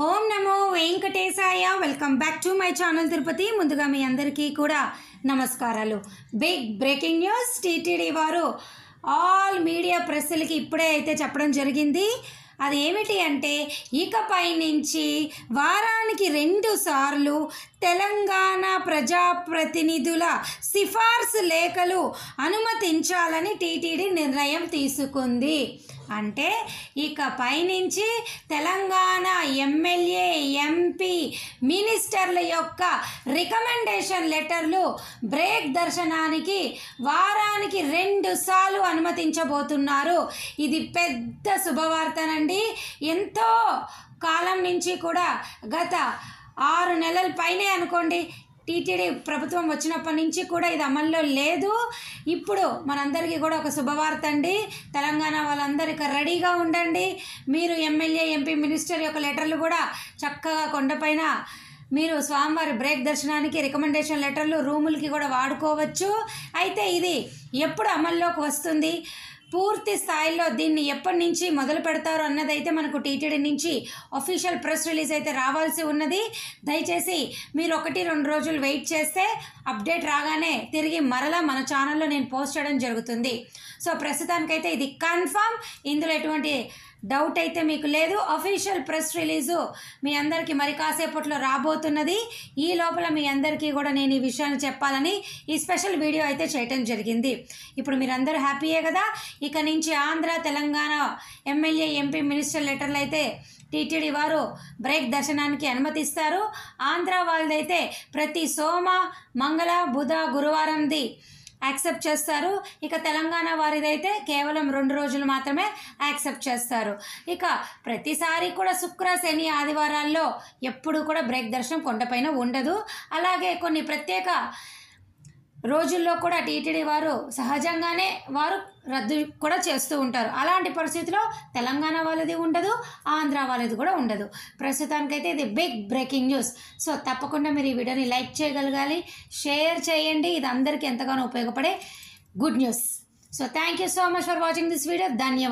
ఓం నమో వెంకటేశాయ. Welcome back to my channel Tirupati. ముందుగా మీ అందరికీ కూడా నమస్కారాలు. Big breaking news. టీటీడీ వారు ఆల్ మీడియా ప్రెస్లకి ఇప్పుడే అయితే చెప్పడం జరిగింది. అది ఏమిటి అంటే, ఇకపై నుంచి వారానికి 2 సార్లు తెలంగాణ ప్రజాప్రతినిధుల సిఫార్సు లేఖలు అనుమతించాలని టీటీడీ నిర్ణయం తీసుకుంది. అంటే ఇకపై నుంచి తెలంగాణ ఎమ్మెల్యే, ఎంపీ, మినిస్టర్ల యొక్క రికమెండేషన్ లెటర్లు బ్రేక్ దర్శనానికి వారానికి 2 సార్లు అనుమతించబోతున్నారు. ఇది పెద్ద శుభవార్తనండి. ఎంతో కాలం నుంచి కూడా గత 6 నెలల పైనే అనుకోండి, టీటీడీ ప్రభుత్వం వచ్చినప్పటి నుంచి కూడా ఇది అమల్లో లేదు. ఇప్పుడు మనందరికీ కూడా ఒక శుభవార్త అండి. తెలంగాణ వాళ్ళందరికీ రెడీగా ఉండండి. మీరు ఎమ్మెల్యే, ఎంపీ, మినిస్టర్ యొక్క లెటర్లు కూడా చక్కగా కొండపైన మీరు స్వామివారి బ్రేక్ దర్శనానికి రికమెండేషన్ లెటర్లు రూములకి కూడా వాడుకోవచ్చు. అయితే ఇది ఎప్పుడు అమల్లోకి వస్తుంది, పూర్తి స్థాయిలో దీన్ని ఎప్పటి నుంచి మొదలు పెడతారు అన్నదైతే మనకు టీటీడీ నుంచి అఫీషియల్ ప్రెస్ రిలీజ్ అయితే రావాల్సి ఉన్నది. దయచేసి మీరు 1-2 రోజులు వెయిట్ చేస్తే అప్డేట్ రాగానే తిరిగి మరలా మన ఛానల్లో నేను పోస్ట్ చేయడం జరుగుతుంది. సో ప్రస్తుతానికైతే ఇది కన్ఫర్మ్, ఇందులో ఎటువంటి డౌట్ అయితే మీకు లేదు. అఫీషియల్ ప్రెస్ రిలీజు మీ అందరికీ మరి కాసేపట్లో రాబోతున్నది. ఈ లోపల మీ అందరికీ కూడా నేను ఈ విషయాన్ని చెప్పాలని ఈ స్పెషల్ వీడియో అయితే చేయటం జరిగింది. ఇప్పుడు మీరందరూ హ్యాపీయే కదా. ఇక నుంచి Andhra, Telangana MLA, MP, minister లెటర్లు అయితే టీటీడీ వారు బ్రేక్ దర్శనానికి అనుమతిస్తారు. ఆంధ్ర వాళ్ళదైతే ప్రతి సోమ, మంగళ, బుధ, గురువారంది యాక్సెప్ట్ చేస్తారు. ఇక తెలంగాణ వారిదైతే కేవలం 2 రోజులు మాత్రమే యాక్సెప్ట్ చేస్తారు. ఇక ప్రతిసారి కూడా శుక్ర, శని, ఆదివారాల్లో ఎప్పుడు కూడా బ్రేక్ దర్శనం కొండపైన ఉండదు. అలాగే కొన్ని ప్రత్యేక రోజుల్లో కూడా టీటీడీ వారు సహజంగానే వారు రద్దు కూడా చేస్తూ ఉంటారు. అలాంటి పరిస్థితిలో తెలంగాణ వాళ్ళది ఉండదు, ఆంధ్ర వాళ్ళది కూడా ఉండదు. ప్రస్తుతానికైతే ఇది బిగ్ బ్రేకింగ్ న్యూస్. సో తప్పకుండా మీరు ఈ వీడియోని లైక్ చేయగలగాలి, షేర్ చేయండి. ఇది అందరికీ ఎంతగానో ఉపయోగపడే good news. So thank you so much for watching this video. ధన్యవాదాలు.